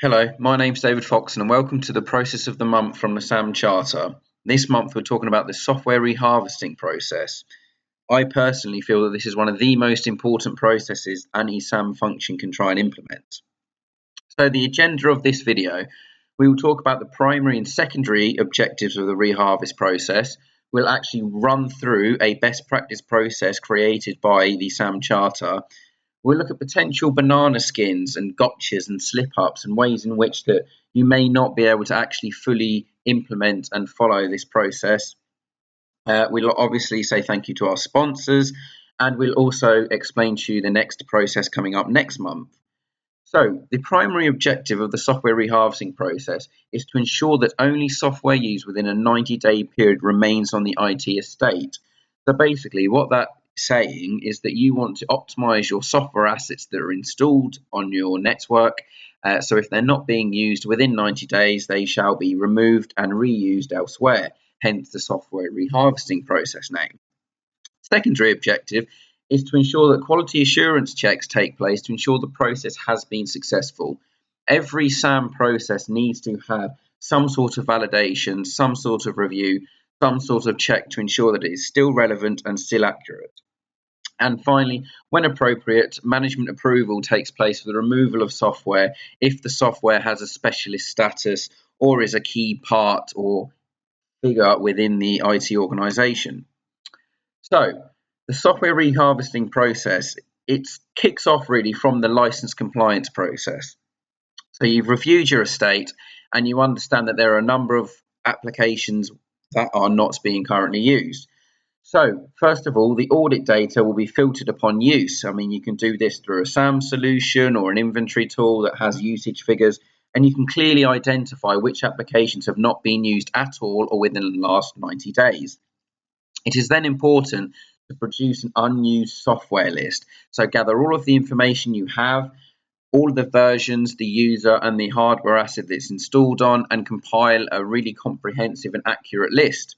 Hello, my name's David Foxon and welcome to the process of the month from the SAM Charter. This month we're talking about the software reharvesting process. I personally feel that this is one of the most important processes any SAM function can try and implement. So the agenda of this video, we will talk about the primary and secondary objectives of the reharvest process. We'll actually run through a best practice process created by the SAM Charter. We'll look at potential banana skins and gotchas and slip-ups and ways in which that you may not be able to actually fully implement and follow this process. We'll obviously say thank you to our sponsors, and we'll also explain to you the next process coming up next month. So, the primary objective of the software reharvesting process is to ensure that only software used within a 90-day period remains on the IT estate. So basically, what that saying is that you want to optimize your software assets that are installed on your network. So if they're not being used within 90 days, they shall be removed and reused elsewhere, hence the software reharvesting process name. Secondary objective is to ensure that quality assurance checks take place to ensure the process has been successful. Every SAM process needs to have some sort of validation, some sort of review, some sort of check to ensure that it is still relevant and still accurate. And finally, when appropriate, management approval takes place for the removal of software if the software has a specialist status or is a key part or figure within the IT organization. So, the software reharvesting process, it kicks off really from the license compliance process. So you've reviewed your estate and you understand that there are a number of applications that are not being currently used. So, first of all, the audit data will be filtered upon use. I mean, you can do this through a SAM solution or an inventory tool that has usage figures, and you can clearly identify which applications have not been used at all or within the last 90 days. It is then important to produce an unused software list. So, gather all of the information you have, all the versions, the user, and the hardware asset that's installed on, and compile a really comprehensive and accurate list.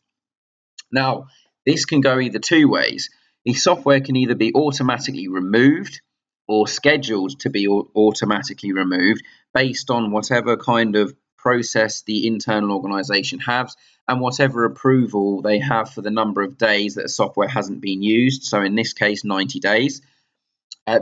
Now, this can go either two ways. The software can either be automatically removed or scheduled to be automatically removed based on whatever kind of process the internal organization has and whatever approval they have for the number of days that a software hasn't been used. So in this case, 90 days.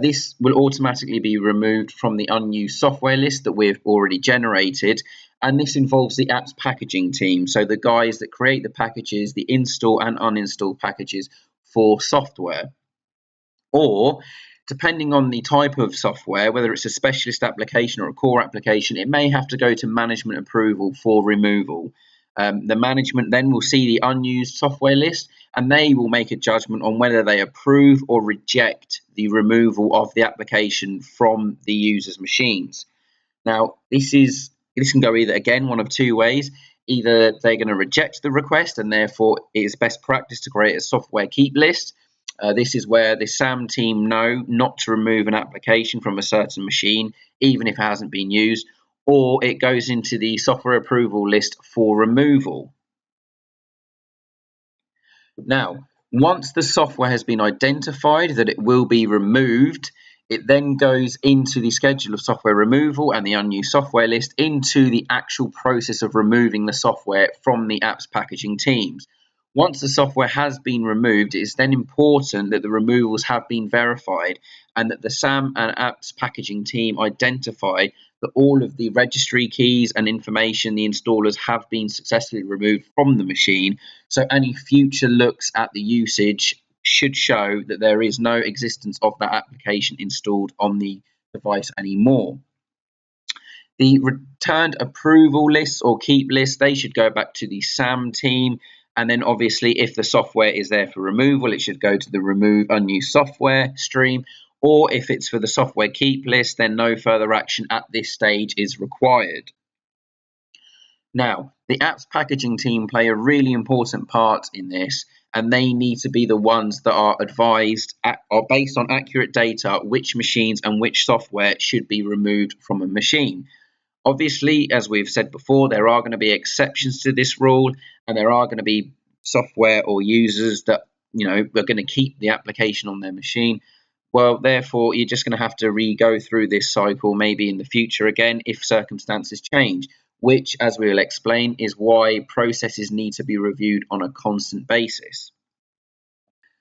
This will automatically be removed from the unused software list that we've already generated, and this involves the app's packaging team, so the guys that create the packages, the install and uninstall packages for software. Or, depending on the type of software, whether it's a specialist application or a core application, it may have to go to management approval for removal. The management then will see the unused software list and they will make a judgment on whether they approve or reject the removal of the application from the user's machines. Now, this can go either, again, one of two ways. Either they're going to reject the request and therefore it is best practice to create a software keep list. This is where the SAM team know not to remove an application from a certain machine, even if it hasn't been used, or it goes into the software approval list for removal. Now, once the software has been identified that it will be removed, it then goes into the schedule of software removal and the unused software list into the actual process of removing the software from the app's packaging teams. Once the software has been removed, it is then important that the removals have been verified and that the SAM and apps packaging team identify that all of the registry keys and information the installers have been successfully removed from the machine. So any future looks at the usage should show that there is no existence of that application installed on the device anymore. The returned approval lists or keep lists, they should go back to the SAM team. And then obviously if the software is there for removal, it should go to the remove unused software stream. Or if it's for the software keep list, then no further action at this stage is required. Now, the apps packaging team play a really important part in this, and they need to be the ones that are advised or based on accurate data which machines and which software should be removed from a machine. Obviously, as we've said before, there are going to be exceptions to this rule, and there are going to be software or users that are going to keep the application on their machine. Well, therefore, you're just going to have to re-go through this cycle maybe in the future again if circumstances change, which, as we will explain, is why processes need to be reviewed on a constant basis.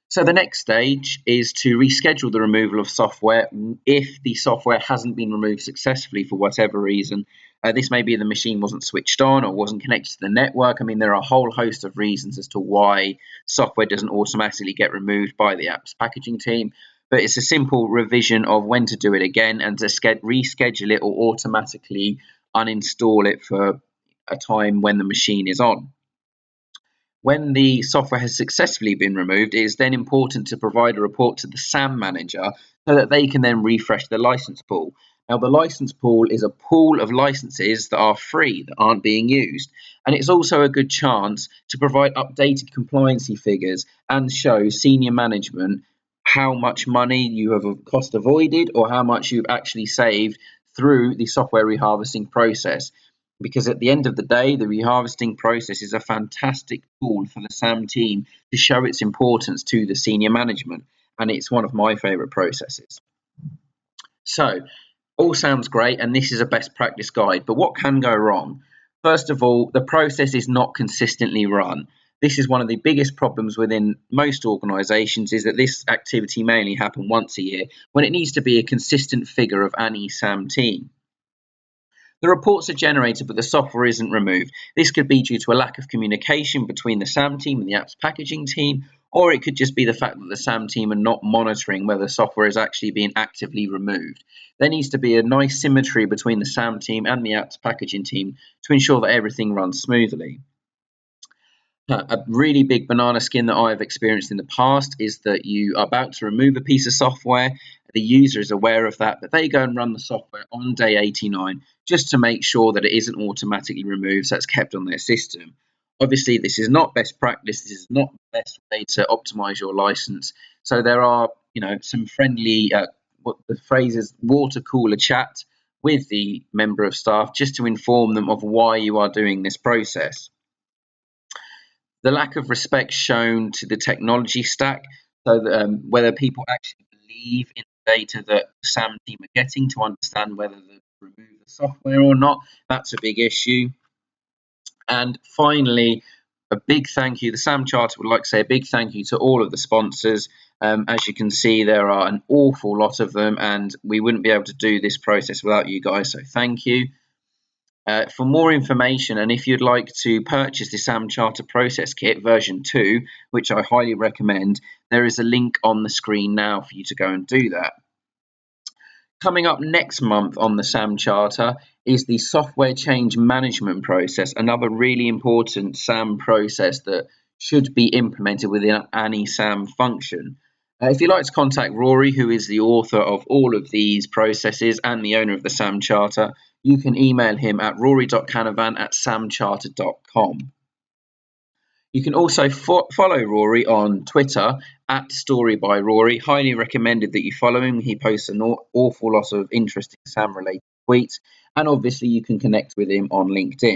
So the next stage is to reschedule the removal of software if the software hasn't been removed successfully for whatever reason. This may be the machine wasn't switched on or wasn't connected to the network. I mean, there are a whole host of reasons as to why software doesn't automatically get removed by the apps packaging team. But it's a simple revision of when to do it again and to reschedule it or automatically uninstall it for a time when the machine is on. When the software has successfully been removed, it is then important to provide a report to the SAM manager so that they can then refresh the license pool. Now, the license pool is a pool of licenses that are free, that aren't being used. And it's also a good chance to provide updated compliancy figures and show senior management how much money you have cost avoided or how much you've actually saved through the software reharvesting process. Because at the end of the day, the reharvesting process is a fantastic tool for the SAM team to show its importance to the senior management, and it's one of my favourite processes. So, all sounds great, and this is a best practice guide, but what can go wrong? First of all, the process is not consistently run. This is one of the biggest problems within most organisations, is that this activity may only happen once a year, when it needs to be a consistent figure of any SAM team. The reports are generated, but the software isn't removed. This could be due to a lack of communication between the SAM team and the apps packaging team, or it could just be the fact that the SAM team are not monitoring whether software is actually being actively removed. There needs to be a nice symmetry between the SAM team and the apps packaging team to ensure that everything runs smoothly. A really big banana skin that I've experienced in the past is that you are about to remove a piece of software. The user is aware of that, but they go and run the software on day 89 just to make sure that it isn't automatically removed, so it's kept on their system. Obviously, this is not best practice. This is not the best way to optimize your license. So there are, some friendly, what the phrase is, water cooler chat with the member of staff just to inform them of why you are doing this process. The lack of respect shown to the technology stack, so that, whether people actually believe in the data that the SAM team are getting to understand whether to remove the software or not, that's a big issue. And finally, a big thank you. The SAM Charter would like to say a big thank you to all of the sponsors. As you can see, there are an awful lot of them, and we wouldn't be able to do this process without you guys, so thank you. For more information, and if you'd like to purchase the SAM Charter Process Kit version 2, which I highly recommend, there is a link on the screen now for you to go and do that. Coming up next month on the SAM Charter is the Software Change Management Process, another really important SAM process that should be implemented within any SAM function. If you'd like to contact Rory, who is the author of all of these processes and the owner of the SAM Charter, you can email him at rory.canavan@samcharter.com. You can also follow Rory on Twitter at StoryByRory. Highly recommended that you follow him. He posts an awful lot of interesting SAM-related tweets. And obviously you can connect with him on LinkedIn.